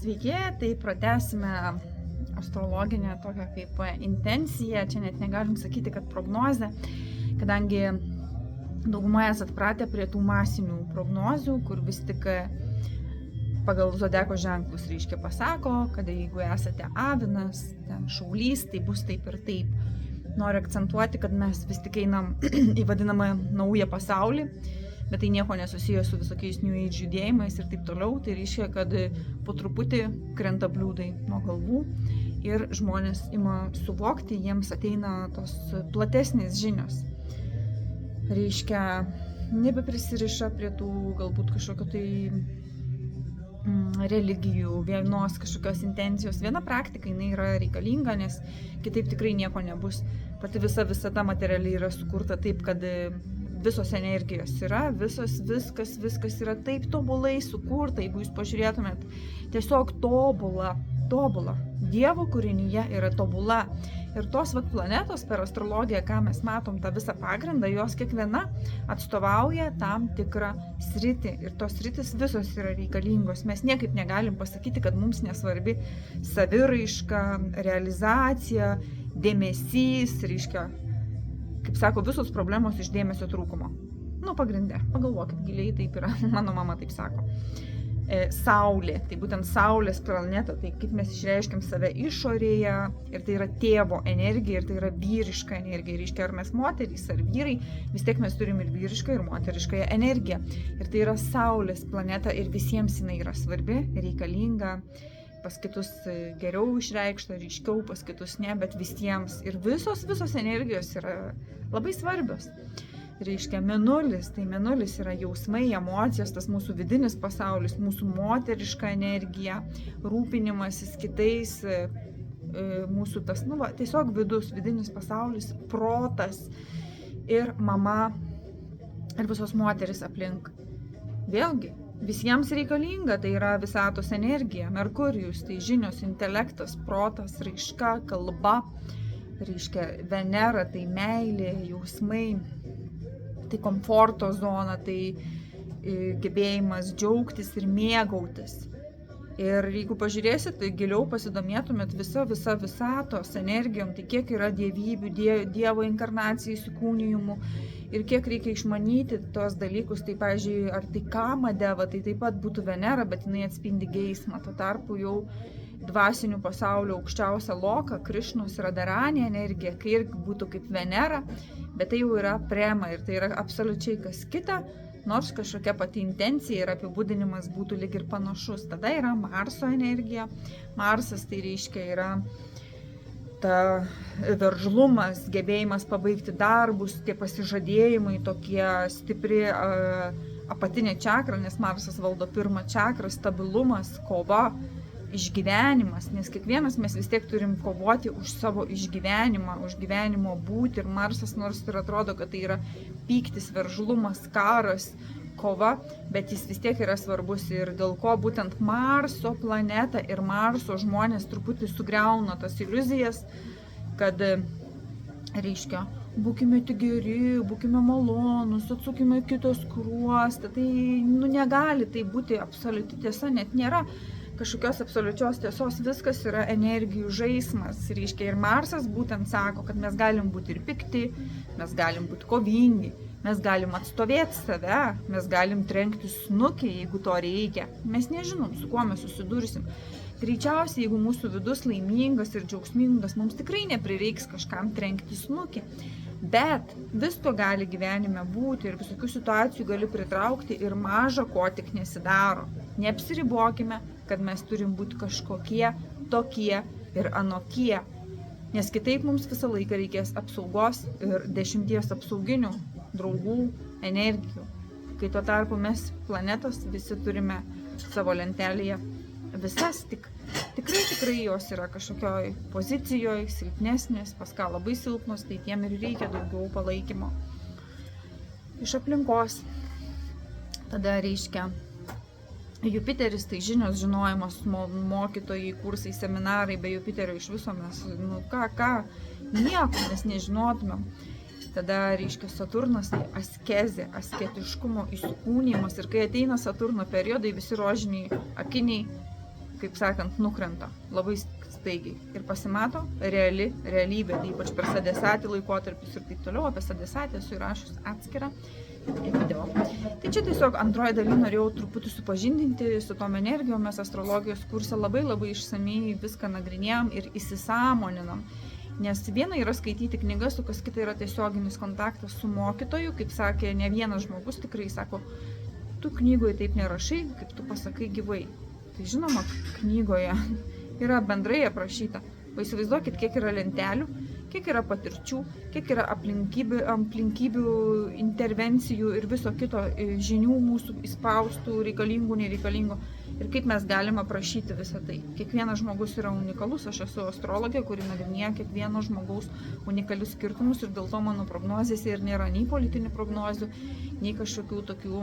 Sveiki, tai pratęsime astrologinę tokią kaip intenciją, čia net negalim sakyti, kad prognozę, kadangi daugumoje esat pratę prie tų masinių prognozių, kur vis tik pagal zodiako ženklus reiškia pasako, kad jeigu esate avinas, šaulys, tai bus taip ir taip. Noriu akcentuoti, kad mes vis tik einam į vadinamą naują pasaulį, bet tai nieko nesusiję su visokiais New Age judėjimais ir taip toliau. Tai reiškia, kad po truputį krenta bliūdai nuo galvų ir žmonės ima suvokti, jiems ateina tos platesnės žinios. Reiškia, nebeprisiriša prie tų galbūt kažkokio tai religijų, vienos kažkokios intencijos. Viena praktika, jinai yra reikalinga, nes kitaip tikrai nieko nebus. Pati visata materialiai yra sukurta taip, kad visos energijos yra, viskas yra taip tobulai sukurta, jeigu jūs pažiūrėtumėt, tiesiog tobula. Dievo kūrinyje yra tobula. Ir tos planetos per astrologiją, ką mes matom, tą visą pagrindą, jos kiekviena atstovauja tam tikrą sritį. Ir tos sritis visos yra reikalingos. Mes niekaip negalim pasakyti, kad mums nesvarbi saviraiška, realizacija, dėmesys, reiškia, kaip sako, visos problemos iš dėmesio trūkumo. Pagrinde, pagalvokit giliai, taip yra, mano mama taip sako. Saulė, tai būtent Saulės planeta, tai kaip mes išreiškiam save išorėje, ir tai yra tėvo energija, ir tai yra vyriška energija. Reiškia, ar mes moterys, ar vyrai, vis tiek mes turim ir vyrišką, ir moteriškąją energiją. Ir tai yra Saulės planeta, ir visiems jinai yra svarbi, reikalinga, pas kitus geriau išreikšta, ryškiau, pas kitus ne, bet visiems. Ir visos energijos yra labai svarbios. Reiškia, mėnulis, tai mėnulis yra jausmai, emocijos, tas mūsų vidinis pasaulis, mūsų moteriška energija, rūpinimasis kitais, mūsų tas, tiesiog vidinis pasaulis, protas ir mama ir visos moteris aplink. Vėlgi, visiems reikalinga, tai yra visatos energija, Merkurijus, tai žinios, intelektas, protas, raiška, kalba, reiškia, Venera, tai meilė, jausmai, tai komforto zona, tai gebėjimas džiaugtis ir mėgautis. Ir jeigu pažiūrėsit, tai giliau pasidomėtumėt visa visatos energijom, tai kiek yra dievybių, Dievo inkarnacijų įsikūnijimų ir kiek reikia išmanyti tos dalykus. Tai, pavyzdžiui, ar tai Kamadeva, tai taip pat būtų Venera, bet jinai atspindi geismą. Tuo tarpu jau dvasinių pasaulio aukščiausia loka, Krišnos Radharani energija, kai irgi būtų kaip Venera, bet tai jau yra prema ir tai yra absoliučiai kas kita, nors kažkokia pati intencija ir apibūdinimas būtų lyg ir panašus. Tada yra Marso energija. Marsas tai reiškia yra ta veržlumas, gebėjimas pabaigti darbus, tie pasižadėjimai, tokie stipri apatinė čakra, nes Marsas valdo pirmą čakrą, stabilumas, kova, išgyvenimas, nes kiekvienas mes vis tiek turim kovoti už savo išgyvenimą, už gyvenimo būti. Ir Marsas, nors ir atrodo, kad tai yra pyktis, veržlumas, karas, kova, bet jis vis tiek yra svarbus. Ir dėl ko būtent Marso planeta ir Marso žmonės truputį sugriauna tas iliuzijas, kad, reiškia, būkime tik geri, būkime malonus, atsukime kitos skruostą. Tai negali tai būti absoliuti tiesa, net nėra kažkokios absoliučios tiesos, viskas yra energijų žaismas. Reiškia, ir Marsas būtent sako, kad mes galim būti ir pikti, mes galim būti kovingi, mes galim atstovėti save, mes galim trenkti snukį, jeigu to reikia. Mes nežinom, su kuo mes susidursim. Greičiausiai, jeigu mūsų vidus laimingas ir džiaugsmingas, mums tikrai neprireiks kažkam trenkti snukį. Bet visko gali gyvenime būti ir visokių situacijų gali pritraukti ir maža ko tik nesidaro. Neapsiribokime, kad mes turim būti kažkokie, tokie ir anokie, nes kitaip mums visą laiką reikės apsaugos ir 10 apsauginių draugų energijų. Kai tuo tarpu mes planetos visi turime savo lentelėje visas, tikrai jos yra kažkokioj pozicijoje, silpnesnės, pas ką labai silpnos, tai tiem ir reikia daugiau palaikymo iš aplinkos. Tada reiškia Jupiteris, tai žinios, žinojimas, mokytojai, kursai, seminarai, be Jupiterio iš viso mes, nieko mes nežinotumėm. Tada reiškia Saturnas, tai askezė, asketiškumo įsikūnijimas. Ir kai ateina Saturno periodai, visi rožiniai akiniai kaip sakant, nukrenta labai staigiai ir pasimato realybė, ypač per sadesatį laikotarpius ir taip toliau. Apie sadesatį esu įrašus atskirą video. Tai čia tiesiog antroje dalyje norėjau truputį supažindinti su tom energijom. Mes astrologijos kursą labai išsamiai viską nagrinėjom ir įsisąmoninam. Nes viena yra skaityti knygas, o kas kita yra tiesioginis kontaktas su mokytoju. Kaip sakė ne vienas žmogus, tikrai sako, tu knygoje taip nerašai, kaip tu pasakai gyvai. Tai žinoma, knygoje yra bendrai aprašyta. Įsivaizduokit, kiek yra lentelių, kiek yra patirčių, kiek yra aplinkybių, intervencijų ir viso kito žinių mūsų įspaustų, reikalingų, nereikalingų. Ir kaip mes galime aprašyti visą tai. Kiekvienas žmogus yra unikalus, aš esu astrologė, kuri nagrinėja kiekvieno žmogaus unikalius skirtumus ir dėl to mano prognozėse ir nėra nei politinių prognozių, nei kažkokių tokių.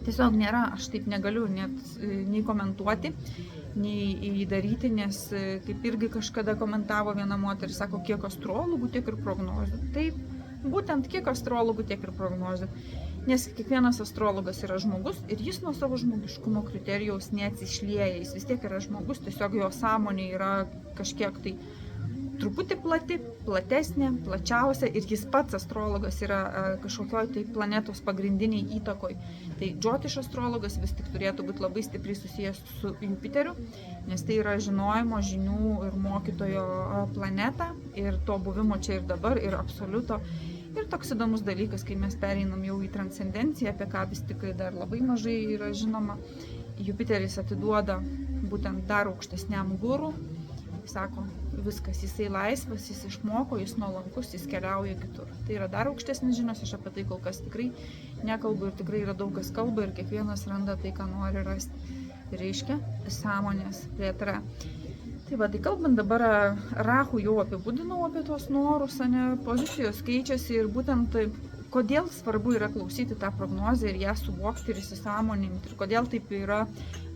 Tiesiog nėra, aš taip negaliu net nei komentuoti, nei įdaryti, nes kaip irgi kažkada komentavo viena moteris, sako, kiek astrologų, tiek ir prognozių. Taip, būtent kiek astrologų, tiek ir prognozių. Nes kiekvienas astrologas yra žmogus ir jis nuo savo žmogiškumo kriterijaus neatsišlieja. Jis vis tiek yra žmogus, tiesiog jo sąmonė yra kažkiek tai truputį platesnė, plačiausia ir jis pats astrologas yra kažkokioj tai planetos pagrindiniai įtakoj. Tai džiotiš astrologas vis tik turėtų būti labai stipriai susijęs su Jupiteriu, nes tai yra žinojimo, žinių ir mokytojo planeta ir to buvimo čia ir dabar ir absoliuto. Ir toks įdomus dalykas, kai mes pereinam jau į transcendenciją, apie ką vis tik dar labai mažai yra žinoma, Jupiteris atiduoda būtent dar aukštesniam guru. Sako, viskas, jisai laisvas, jis išmoko, jis nuolankus, jis keliauja kitur. Tai yra dar aukštesnis žinios, aš apie tai kol kas tikrai nekalbu ir tikrai yra daug kas kalba ir kiekvienas randa tai, ką nori rasti. Tai reiškia sąmonės plėtra. Tai va, tai kalbant dabar, Rahu jau apibūdinau apie tos norus, pozicijos keičiasi ir būtent kodėl svarbu yra klausyti tą prognozę ir ją suvokti ir įsisąmoninti ir kodėl taip yra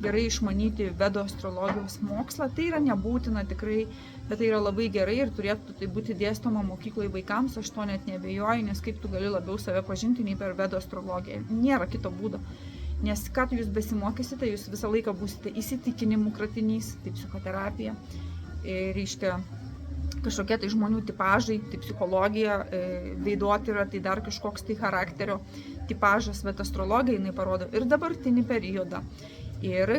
gerai išmanyti Vedų astrologijos mokslą. Tai yra nebūtina tikrai, bet tai yra labai gerai ir turėtų tai būti dėstoma mokyklai vaikams, aš to net neabejoju, nes kaip tu gali labiau save pažinti nei per Vedų astrologiją. Nėra kito būdo. Nes ką jūs besimokysite, jūs visą laiką būsite įsitikinimų kratinys, tai psichoterapija, reiškia kažkokie tai žmonių tipažai, tai psichologija, veidotyra, tai dar kažkoks tai charakterio tipažas, bet astrologija jinai parodo ir dabartinį periodą. Ir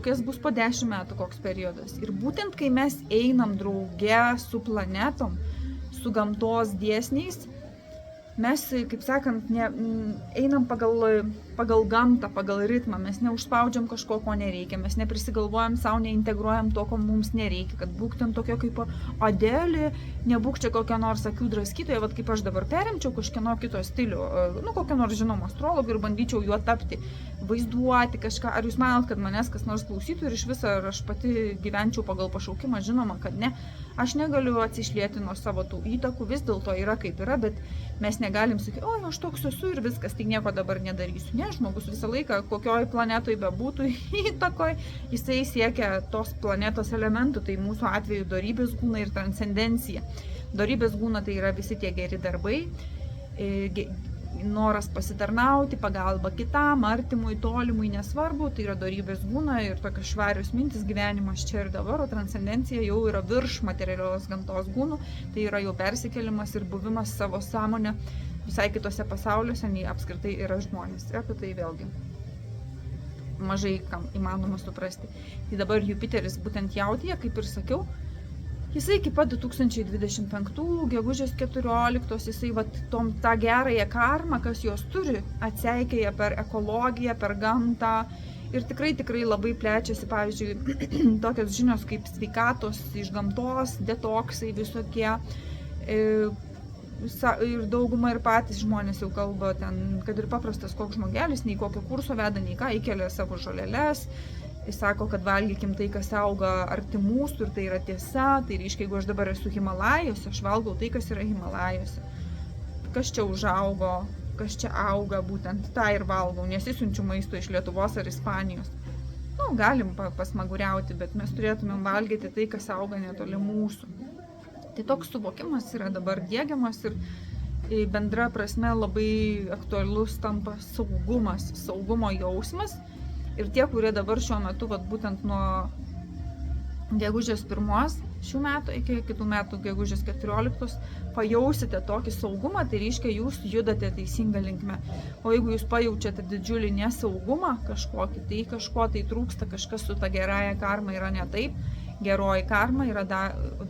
kas bus po 10 metų koks periodas. Ir būtent kai mes einam drauge su planetom, su gamtos dėsniais, mes, kaip sakant, einam pagal gamtą, pagal ritmą, mes neužspaudžiam kažko, ko nereikia, mes neprisigalvojam savo, neintegruojam to, ko mums nereikia, kad būk ten tokia kaip Adelė, nebūk čia kokia nors akių draskytoja, vat kaip aš dabar perimčiau kažkieno kito stilių, kokią nors žinomą astrologą ir bandyčiau juo tapti, vaizduoti kažką. Ar jūs manot, kad manęs kas nors klausytų ir iš viso, ar aš pati gyvenčiau pagal pašaukimą? Žinoma, kad ne. Aš negaliu atsišlieti nuo savo tų įtakų, vis dėlto yra kaip yra, bet mes negalim sakyti, o aš toks esu ir viskas, tai nieko dabar nedarysiu. Ne, žmogus visą laiką, kokioj planetoj bebūtų įtakoj, jisai siekia tos planetos elementų, tai mūsų atveju dorybės gūna ir transcendencija. Dorybės gūna tai yra visi tie geri darbai, noras pasitarnauti, pagalba kitam, artimui, tolimui, nesvarbu, tai yra dorybės gūna ir tokios švarios mintis, gyvenimas čia ir dabar, o transcendencija jau yra virš materialios gamtos gūnų, tai yra jau persikėlimas ir buvimas savo sąmonę visai kitose pasauliuose, nei apskritai yra žmonės. Ir apie tai vėlgi mažai kam įmanoma suprasti. Tai dabar Jupiteris būtent Jautyje, kaip ir sakiau, jisai iki pat 2025 gegužės 14, jisai tą gerąją karmą, kas jos turi, atseikėja per ekologiją, per gamtą ir tikrai labai plečiasi, pavyzdžiui, tokios žinios kaip sveikatos iš gamtos, detoksai visokie ir dauguma ir patys žmonės jau kalba ten, kad ir paprastas koks žmogelis, nei kokio kurso veda, nei ką, įkelia savo žoleles. Jis sako, kad valgykim tai, kas auga arti mūsų ir tai yra tiesa. Tai reiškia, jeigu aš dabar esu Himalajose, aš valgau tai, kas yra Himalajose. Kas čia užaugo, kas čia auga, būtent tą ir valgau. Nesisiunčiu maisto iš Lietuvos ar Ispanijos. Galim pasmaguriauti, bet mes turėtumėm valgyti tai, kas auga netoli mūsų. Tai toks suvokimas yra dabar diegiamas ir bendra prasme labai aktualus tampa saugumas, saugumo jausmas. Ir tie, kurie dabar šiuo metu, vat, būtent nuo gegužės 1 šių metų iki kitų metų gegužės 14 pajausite tokį saugumą, tai reiškia, jūs judate teisinga linkme. O jeigu jūs pajaučiate didžiulį nesaugumą kažkokį, tai kažko tai trūksta, kažkas su ta gerąja karma yra ne taip. Geroji karma yra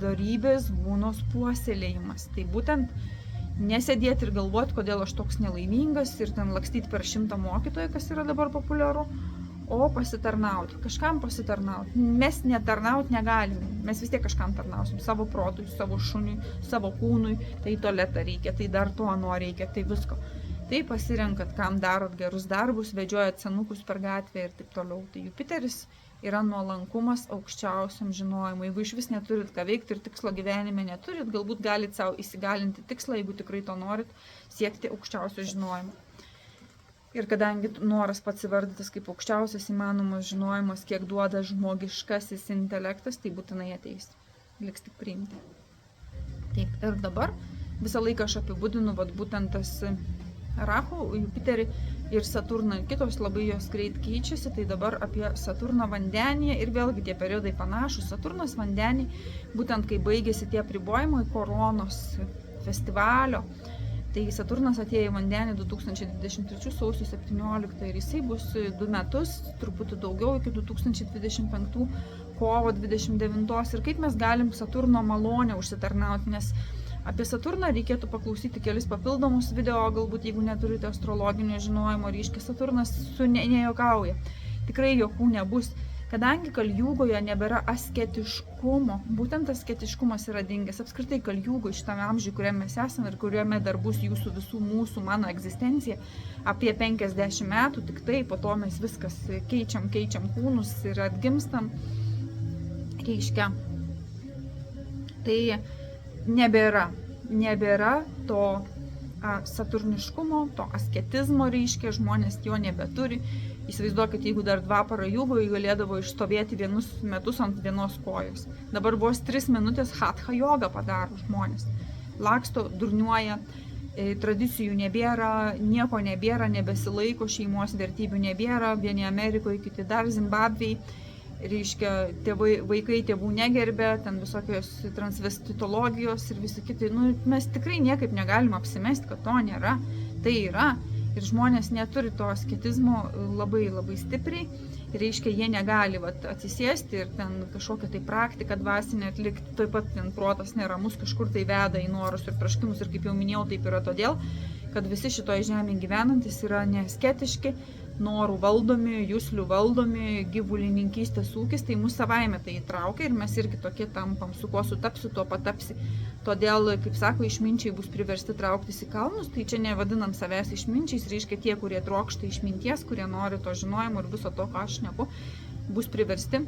dorybės būnos puoselėjimas. Tai būtent nesėdėti ir galvoti, kodėl aš toks nelaimingas ir ten lakstyti per 100 mokytojų, kas yra dabar populiaru, o pasitarnauti, kažkam pasitarnauti. Mes netarnauti negalime, mes vis tiek kažkam tarnausim, savo protui, savo šuniui, savo kūnui, tai tualetą reikia, tai dar to reikia, tai visko. Tai pasirenkat, kam darot gerus darbus, vedžiojat senukus per gatvę ir taip toliau. Tai Jupiteris yra nuolankumas aukščiausiam žinojimui. Jeigu iš vis neturit ką veikti ir tikslo gyvenime neturit, galbūt galit savo įsigalinti tikslą, jeigu tikrai to norit, siekti aukščiausio žinojimo. Ir kadangi noras pats įvardytas kaip aukščiausias įmanomas žinojimas, kiek duoda žmogiškasis intelektas, tai būtinai ateis. Liks tik priimti. Taip, ir dabar visą laiką aš apibūdinu būtent tas Rahu, Jupiterį ir Saturną. Kitos labai jos greit keičiasi, tai dabar apie Saturną vandenyje ir vėlgi tie periodai panašus. Saturnas vandenį, būtent kai baigėsi tie apribojimai koronos festivalio, tai Saturnas atėjo į vandenį 2023 sausio 17 ir jisai bus 2 metus, truputį daugiau, iki 2025 kovo 29. Ir kaip mes galim Saturno malonę užsitarnauti, nes apie Saturną reikėtų paklausyti kelis papildomus video, galbūt jeigu neturite astrologinio žinojimo, reiškia Saturnas nejuokauja. Tikrai jokių nebus. Kadangi Kaljūgoje nebėra asketiškumo, būtent asketiškumas yra dingęs. Apskritai Kaljūgoje šitame amžiuje, kuriame mes esame ir kuriame dar bus jūsų visų mūsų, mano egzistencija, apie 50 metų, tik tai po to mes viskas keičiam kūnus ir atgimstam. Reiškia, tai nebėra to saturniškumo, to asketizmo, reiškia, žmonės jo nebeturi. Įsivaizduokit, jeigu dar Dvapara Jugoje galėdavo išstovėti vienus metus ant vienos kojos. Dabar vos 3 minutės hatha jogą padaro žmonės. Laksto, durniuoja, tradicijų nebėra, nieko nebėra, nebesilaiko, šeimos vertybių nebėra, vieni Amerikoje, kiti dar Zimbabvėje. Reiškia, vaikai tėvų negerbė, ten visokios transvestitologijos ir visi kiti. Mes tikrai niekaip negalim apsimesti, kad to nėra. Tai yra. Ir žmonės neturi to asketizmo labai stipriai. Reiškia, jie negali atsisėsti ir ten kažkokią tai praktiką dvasinę atlikti. Taip pat ten protas neramus kažkur tai veda į norus ir troškimus. Ir kaip jau minėjau, taip yra todėl, kad visi šitoje žemėje gyvenantis yra neasketiški, norų valdomi, juslių valdomi, gyvulininkystės ūkis, tai mūsų savaime tai įtraukia ir mes irgi tokie tampam, su kuo sutapsi, tuo patapsi. Todėl, kaip sako, išminčiai bus priversti trauktis į kalnus, tai čia nevadinam savęs išminčiais, reiškia tie, kurie trokšta išminties, kurie nori to žinojimo ir viso to, ką aš šneku, bus priversti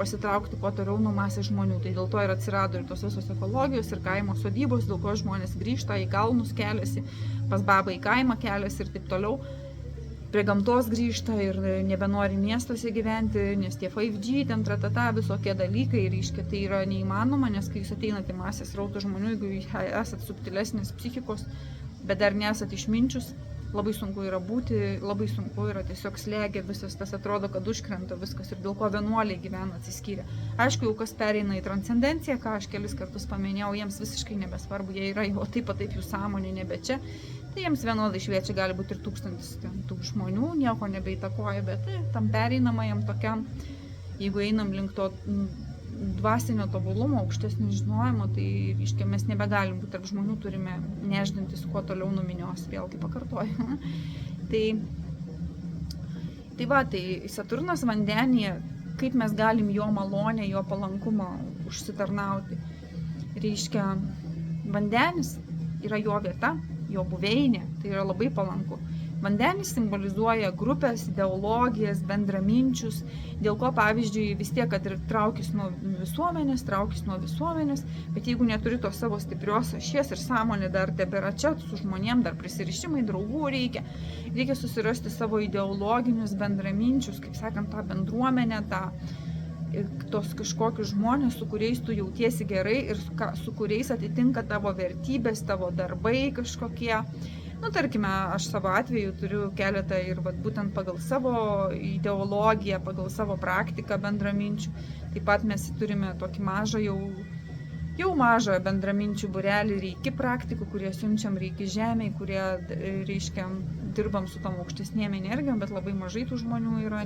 pasitraukti kuo toliau nuo masės žmonių. Tai dėl to ir atsirado ir tos visos ekologijos ir kaimo sodybos, dėl ko žmonės grįžta į kalnus, keliasi, pas babą į kaimą keliasi ir taip toliau. Prie gamtos grįžta ir nebenori miestuose gyventi, nes tie 5G, ten tratata, visokie dalykai, reiškia, tai yra neįmanoma, nes kai jūs ateinate masės rautų žmonių, jeigu esat subtilesnės psichikos, bet dar nesat išminčius, labai sunku yra būti, labai sunku yra tiesiog slegia visas, tas atrodo, kad užkrenta viskas ir dėl ko vienuoliai gyvena atsiskyrę. Aišku, jau kas pereina į transcendenciją, ką aš kelis kartus paminėjau, jiems visiškai nebesvarbu, jie yra jau taip jų sąmonė nebe čia. Tai jiems vienodai šviečia, gali būti ir 1000 tų žmonių, nieko nebeįtakoja, bet tam pereinamajam tokiam, jeigu einam link to dvasinio tobulumo, aukštesnio žinojimo, tai reiškia, mes nebegalim būti tarp žmonių, turime neždintis kuo toliau nuo minios, vėlgi pakartoju. Tai Saturnas vandenyje, kaip mes galim jo malonę, jo palankumą užsitarnauti. Reiškia, vandenis yra jo vieta, jo buveinė, tai yra labai palanku. Vandenis simbolizuoja grupės, ideologijas, bendraminčius, dėl ko, pavyzdžiui, vis tiek, kad ir traukis nuo visuomenės, bet jeigu neturi to savo stiprios ašies ir sąmonė dar tebėra čia, su žmonėm dar prisirišimai, draugų reikia susirasti savo ideologinius bendraminčius, kaip sakant, tą bendruomenę, tos kažkokius žmonės, su kuriais tu jautiesi gerai ir su kuriais atitinka tavo vertybės, tavo darbai kažkokie, Nu, tarkime, aš savo atveju turiu keletą ir vat, būtent pagal savo ideologiją, pagal savo praktiką bendraminčių. Taip pat mes turime tokį mažą jau mažą bendraminčių būrelį reiki praktikų, kurie siunčiam reiki žemėj, kurie, reiškia, dirbam su tom aukštesnėm energijom, bet labai mažai tų žmonių yra,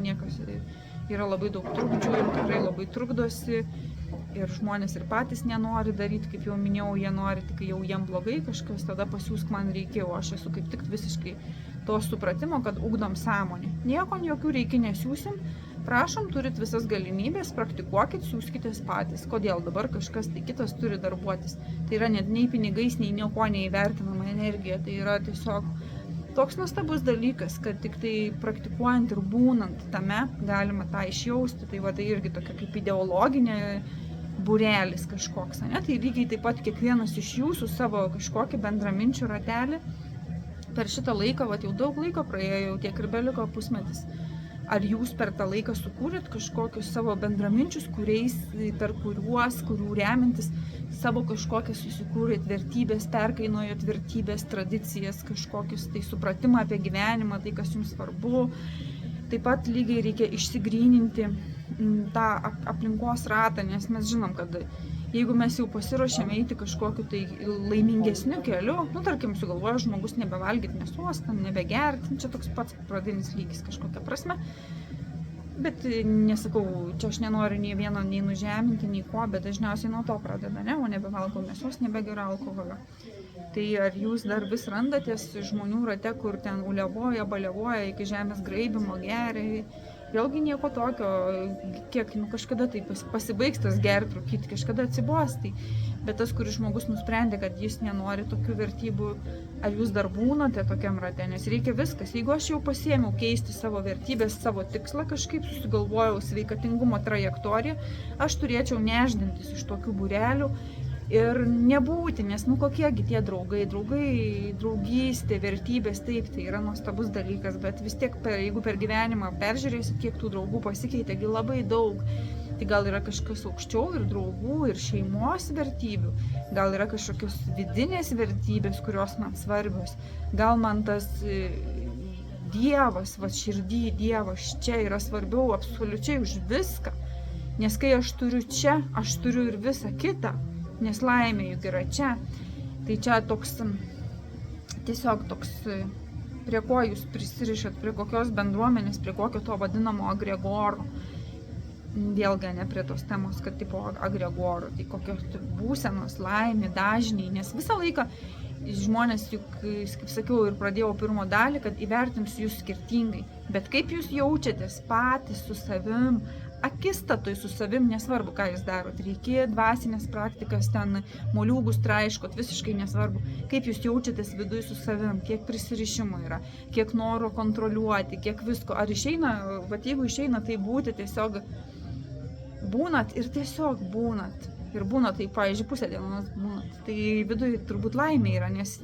yra labai daug trukdžių ir tikrai labai trukdosi. Ir žmonės ir patys nenori daryti, kaip jau minėjau, jie nori, tik jau jiem blogai kažkas, tada pasiūsk man reikėjo, aš esu kaip tik visiškai to supratimo, kad ugdom sąmonę. Nieko, jokių reikia nesiūsim, prašom, turit visas galimybės, praktikuokit, siūskitės patys. Kodėl dabar kažkas tai kitas turi darbuotis? Tai yra net nei pinigais, nei nieko neįvertinama energija, tai yra tiesiog toks nuostabus dalykas, kad tik tai praktikuojant ir būnant tame galima tą išjausti, tai va tai irgi tokia kaip ideologinė būrelis kažkoks, ne? Tai lygiai taip pat kiekvienas iš jūsų savo kažkokį bendraminčių ratelį per šitą laiką, va jau daug laiko praėjo, jau tiek ir beliko pusmetis. Ar jūs per tą laiką sukūrėt kažkokius savo bendraminčius, kurių remintis savo kažkokias susikūrėt vertybės, perkainojot vertybės, tradicijas, kažkokius tai supratimą apie gyvenimą, tai kas jums svarbu. Taip pat lygiai reikia išsigryninti tą aplinkos ratą, nes mes žinom, kad jeigu mes jau pasiruošėme eiti kažkokiu tai laimingesniu keliu, nu tarkim, sugalvoja žmogus nebevalgyti mėsos, nebegerti, čia toks pats pradinis lygis kažkokia prasme. Bet nesakau, čia aš nenoriu nei vieno nei nužeminti, nei ko, bet dažniausiai nuo to pradeda, ne, o nebevalgau mėsos, nebegeriu alkoholio. Tai ar jūs dar vis randatės žmonių rate, kur ten uliavoja, baliavoja iki žemės graibimo, geria? Vėlgi nieko tokio, kiek kažkada tai pasibaigs tas gerti, rūkyti, kažkada atsibos. Bet tas, kuris žmogus nusprendė, kad jis nenori tokių vertybių, ar jūs dar būnate tokiam rate, nes reikia viskas. Jeigu aš jau pasiėmiau keisti savo vertybės, savo tikslą, kažkaip susigalvojau sveikatingumo trajektoriją, aš turėčiau neždintis iš tokių būrelių ir nebūti, nes kokiegi tie draugai, draugystė, vertybės, taip, tai yra nuostabus dalykas, bet vis tiek, jeigu per gyvenimą peržiūrėsit, kiek tų draugų pasikeitė, labai daug, tai gal yra kažkas aukščiau ir draugų, ir šeimos vertybių, gal yra kažkokios vidinės vertybės, kurios man svarbios, gal man tas Dievas, širdį Dievas čia yra svarbiau absoliučiai už viską, nes kai aš turiu čia, aš turiu ir visą kitą. Nes laimė juk yra čia. Tai čia toks, tiesiog toks, prie ko jūs prisirišat, prie kokios bendruomenės, prie kokio to vadinamo agregoro. Vėlgi ne prie tos temos, kad tipo agregoro, tai kokios būsenos, laimė, dažniai, nes visą laiką žmonės juk, kaip sakiau ir pradėjau pirmo dalį, kad įvertins jūs skirtingai, bet kaip jūs jaučiatės patys su savim, akistatoj su savim, nesvarbu, ką jūs darot, reikia dvasinės praktikas, ten moliūgus traiškot, visiškai nesvarbu, kaip jūs jaučiatės viduj su savim, kiek prisirišimo yra, kiek noro kontroliuoti, kiek visko, ar išeina, jeigu išeina tai būti, tiesiog būnat ir tiesiog būnat. Ir būna tai, pavyzdžiui, pusę dienos būnat. Tai viduj turbūt laimė yra, nes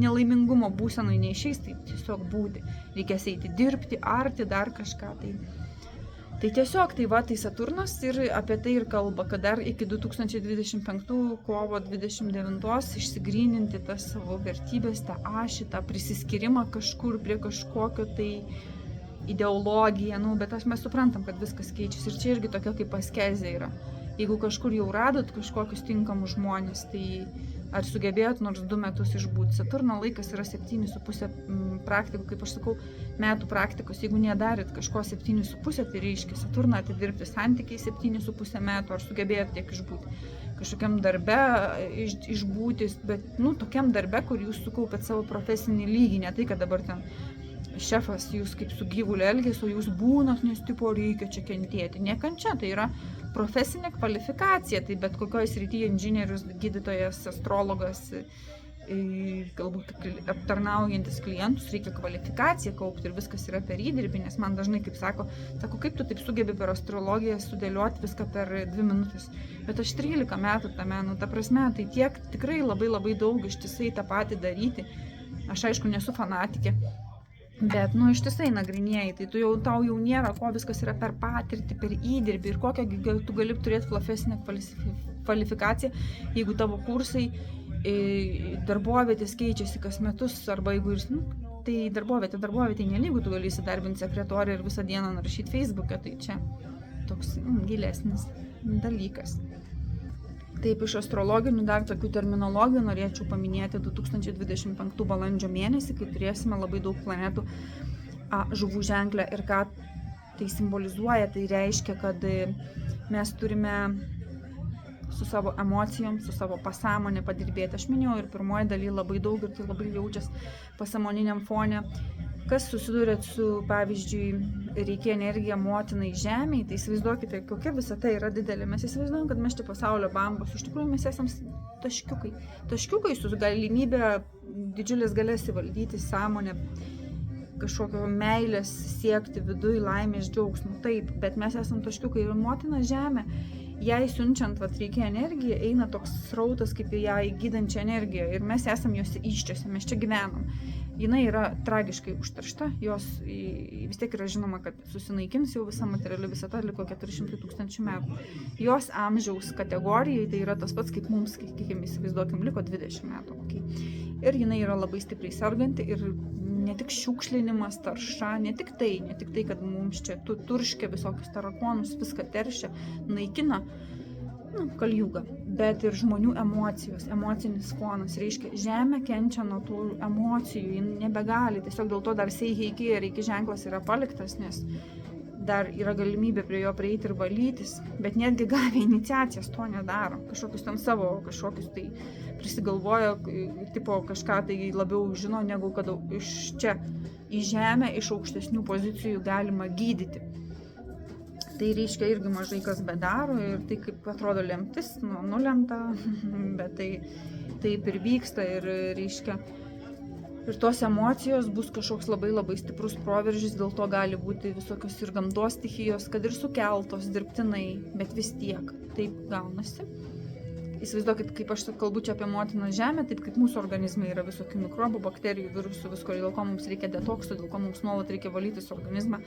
nelaimingumo būsenai neišeis, tai tiesiog būti. Reikės eiti dirbti, arti, dar kažką. Tai tiesiog, tai Saturnas ir apie tai ir kalba, kad dar iki 2025 kovo 29 išsigryninti tas savo vertybės, tą ašį, tą prisiskyrimą kažkur prie kažkokio tai ideologiją, bet mes suprantam, kad viskas keičiasi ir čia irgi tokia kaip askezė yra. Jeigu kažkur jau radot kažkokius tinkamus žmonės, tai ar sugebėjot nors 2 metus išbūti. Saturno laikas yra 7,5 praktikų, kaip aš sakau, metų praktikos. Jeigu nedarit kažko 7,5, tai reiškia Saturną atidirbti santykiai 7,5 metų, ar sugebėjot tiek išbūti. Kažkokiam darbe išbūti, bet tokiam darbe, kur jūs sukaupėt savo profesinį lygį, ne tai, kad dabar ten šefas jūs kaip su gyvuliu elgės, o jūs būnat, nes tipo reikia čia kentėti. Ne kančia, tai yra profesinė kvalifikacija, tai bet kokioje srityje inžinierius, gydytojas, astrologas, galbūt aptarnaujantis klientus, reikia kvalifikaciją kaupti ir viskas yra per įdirbį, nes man dažnai, kaip sako, kaip tu taip sugebi per astrologiją sudėlioti viską per 2 minutės. Bet aš 13 metų tame, ta prasme, tai tiek tikrai labai daug ištisai tą patį daryti. Aš aišku nesu fanatikė. Bet, ištisai nagrinėjai, tai tau jau nėra ko, viskas yra per patirtį, per įdirbį ir kokią tu gali turėti profesinę kvalifikaciją, jeigu tavo kursai darbovietės keičiasi kas metus, arba jeigu ir, tai darbovietė nelygu, tu gali įsidarbinti sekretorį ir visą dieną naršyti Facebook'e, tai čia toks gilesnis dalykas. Taip, iš astrologinių dar tokių terminologijų norėčiau paminėti 2025 balandžio mėnesį, kai turėsime labai daug planetų žuvų ženklę. Ir ką tai simbolizuoja, tai reiškia, kad mes turime su savo emocijom, su savo pasąmonė padirbėti. Aš minėjau ir pirmoji daly labai daug ir tai labai jaučias pasąmoniniam fone. Kas susidurėt su, pavyzdžiui, reikia energiją motinai žemėj, tai įsivaizduokite, kokia visata yra didelė. Mes įsivaizduojam, kad mes čia pasaulio bambos, iš tikrųjų mes esam taškiukai su galimybė didžiulės galės įvaldyti sąmonę, kažkokio meilės siekti viduj, laimės, džiaugsmų. Taip, bet mes esam taškiukai ir motina žemė, jai siunčiant reikia energiją, eina toks srautas kaip į ją įgydančią energiją ir mes esam jos iščiose, mes čia gyvenam. Jinai yra tragiškai užteršta, jos vis tiek yra žinoma, kad susinaikins jau visa materiali visata, liko 400 000 metų. Jos amžiaus kategorijai tai yra tas pats kaip mums, kiek įsivaizduokim, liko 20 metų. Okay. Ir jinai yra labai stipriai serganti ir ne tik šiukšlinimas, tarša, ne tik tai, kad mums čia turškia visokius tarakonus, viską teršia, naikina, kaljūga, bet ir žmonių emocijos, emocinis fonas, reiškia, žemė kenčia nuo tų emocijų, ji nebegali, tiesiog dėl to dar reikia ženklas yra paliktas, nes dar yra galimybė prie jo prieiti ir valytis, bet netgi gavę iniciacijas to nedaro, kažkokius tai prisigalvoja, tipo kažką tai labiau žino, negu kad iš čia į žemę, iš aukštesnių pozicijų galima gydyti. Tai reiškia irgi mažai kas bedaro ir tai kaip atrodo lemtis, nulemta, bet tai taip ir vyksta ir reiškia. Ir tos emocijos bus kažkoks labai stiprus proveržis, dėl to gali būti visokios ir gamtos stichijos, kad ir sukeltos dirbtinai, bet vis tiek taip gaunasi. Įsivaizduokit, kaip aš kalbu čia apie motiną žemę, taip kaip mūsų organizme yra visokių mikrobų, bakterijų, virusų, visko, dėl ko mums reikia detoksų, dėl ko mums nuolat reikia valytis organizmą,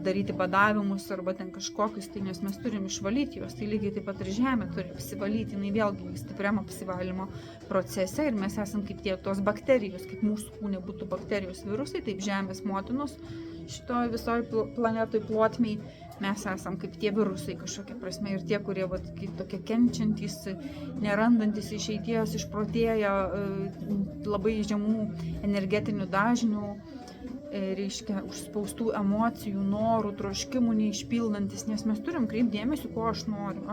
daryti badavimus arba ten kažkokius, tai nes mes turim išvalyti juos, tai lygiai taip pat ir žemė turi apsivalyti, jinai vėlgi stipriam apsivalymo procese ir mes esam kaip tie tos bakterijos, kaip mūsų kūne būtų bakterijos virusai, taip žemės motinos šitoj visoj planetoj plotmiai. Mes esam kaip tie virusai kažkokia prasme ir tie, kurie tokie kenčiantys, nerandantis išeities, išprotėję, labai žemų energetinių dažnių, reiškia, užspaustų emocijų, norų, troškimų neišpildantis, nes mes turim kreipti dėmesį, ko aš noriu,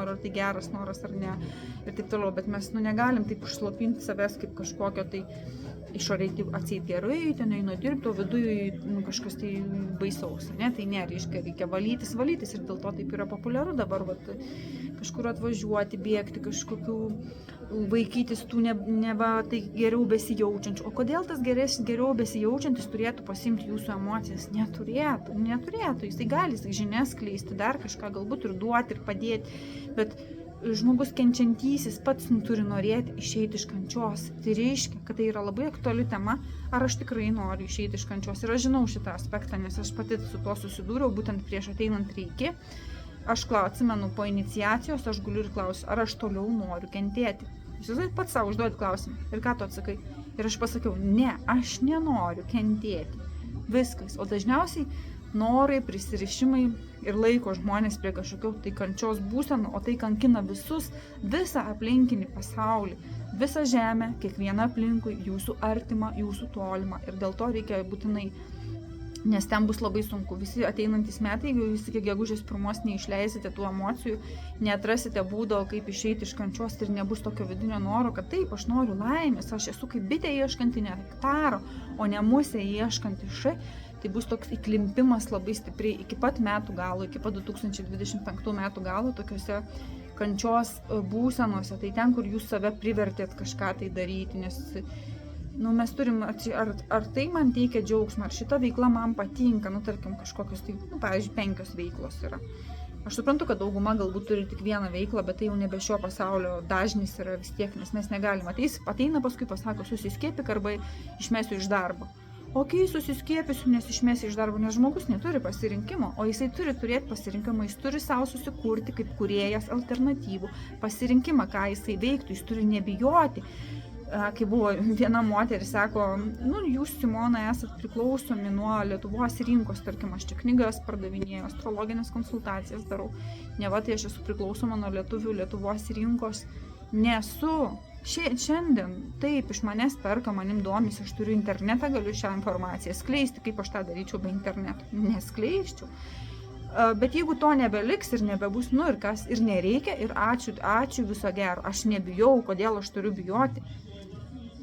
ar tai geras noras ar ne, ir taip toliau, bet mes negalim taip užslopinti savęs kaip kažkokio tai išoriai atseit gerai, ten einu dirbti, o viduje kažkas tai baisaus, ne? Tai ne, reikia valytis ir dėl to taip yra populiaru dabar kažkur atvažiuoti, bėgti, kažkokių vaikytis tų neva tai geriau besijaučiančių. O kodėl tas geriau besijaučiantis turėtų pasimti jūsų emocijas? Neturėtų, jisai gali žinias skleisti, dar kažką galbūt ir duoti ir padėti, bet žmogus kenčiantysis pats turi norėti išeiti iš kančios. Tai reiškia, kad tai yra labai aktuali tema, ar aš tikrai noriu išeiti iš kančios. Ir aš žinau šitą aspektą, nes aš pati su tuo susidūriau, būtent prieš ateinant Reiki. Aš atsimenu, po iniciacijos aš guliu ir klausiu, ar aš toliau noriu kentėti. Jūs pats savo užduoti klausimą. Ir ką tu atsakai? Ir aš pasakiau, ne, aš nenoriu kentėti. Viskas. O dažniausiai norai, prisirišimai ir laiko žmonės prie kažkokio tai kančios būsenų, o tai kankina visą aplinkinį pasaulį, visą žemę, kiekvieną aplinkui, jūsų artimą, jūsų tolimą. Ir dėl to reikia būtinai, nes ten bus labai sunku. Visi ateinantys metai, jeigu visi iki gegužės 1 neišleisite tų emocijų, neatrasite būdo, kaip išeiti iš kančios ir nebus tokio vidinio noro, kad taip, aš noriu laimės, aš esu kaip bitė ieškanti nektaro, o ne musė ieškanti tai bus toks įklimpimas labai stipriai iki pat metų galo, iki pat 2025 metų galo, tokiuose kančios būsenose, tai ten, kur jūs save privertėt kažką tai daryti, nes mes turim, ar tai man teikia džiaugsmą, ar šita veikla man patinka, tarkim, kažkokios, tai, pavyzdžiui, 5 veiklos yra. Aš suprantu, kad dauguma galbūt turi tik vieną veiklą, bet tai jau nebe šio pasaulio dažnis yra vis tiek, nes mes negalim. Ateina paskui pasako, susiskiepyk arba išmesiu iš darbo. okei, susiskiepysiu, nes išmesi iš darbo, nes žmogus neturi pasirinkimo, o jisai turi turėti pasirinkimą, jis turi savo susikurti kaip kūrėjas alternatyvų, pasirinkimą, ką jisai veiktų, jis turi nebijoti. Kai buvo viena moteris, sako, jūs, Simona, esat priklausomi nuo Lietuvos rinkos, tarkim, aš čia knygas pardavinėjau, astrologinės konsultacijas darau, neva tai aš esu priklausoma nuo Lietuvos rinkos, nesu. Šiandien taip, iš manęs perka, manim domisi, aš turiu internetą, galiu šią informaciją skleisti, kaip aš tą daryčiau be interneto, neskleisčiau. Bet jeigu to nebeliks ir nebebus, ir kas, ir nereikia, ir ačiū viso gero, aš nebijau, kodėl aš turiu bijoti.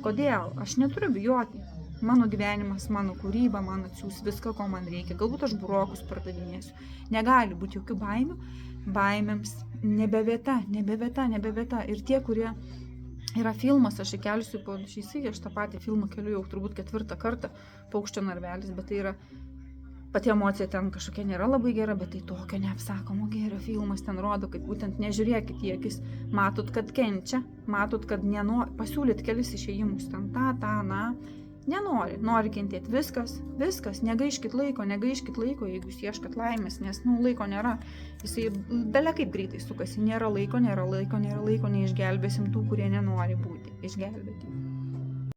Kodėl? Aš neturiu bijoti. Mano gyvenimas, mano kūryba, man atsiūs viską, ko man reikia. Galbūt aš burokus pardavinėsiu. Negali būti jokių baimių. Baimėms nebevieta. Ir tie, kurie yra filmas, aš įkelsiu po šį, aš tą patį filmą keliu jau turbūt 4 kartą, Paukščio narvelis, bet tai yra pati emocija ten kažkokia nėra labai gera, bet tai tokio neapsakomo gėrio filmas ten rodo, kad būtent nežiūrėkit į akis, matot, kad kenčia, matot, kad pasiūlyt kelis išėjimus ten nori kentėti, viskas, negaiškit laiko, jeigu jūs ieškat laimės, nes laiko nėra, jisai bele kaip greitai sukasi, nėra laiko, neišgelbėsim tų, kurie nenori būti išgelbėti.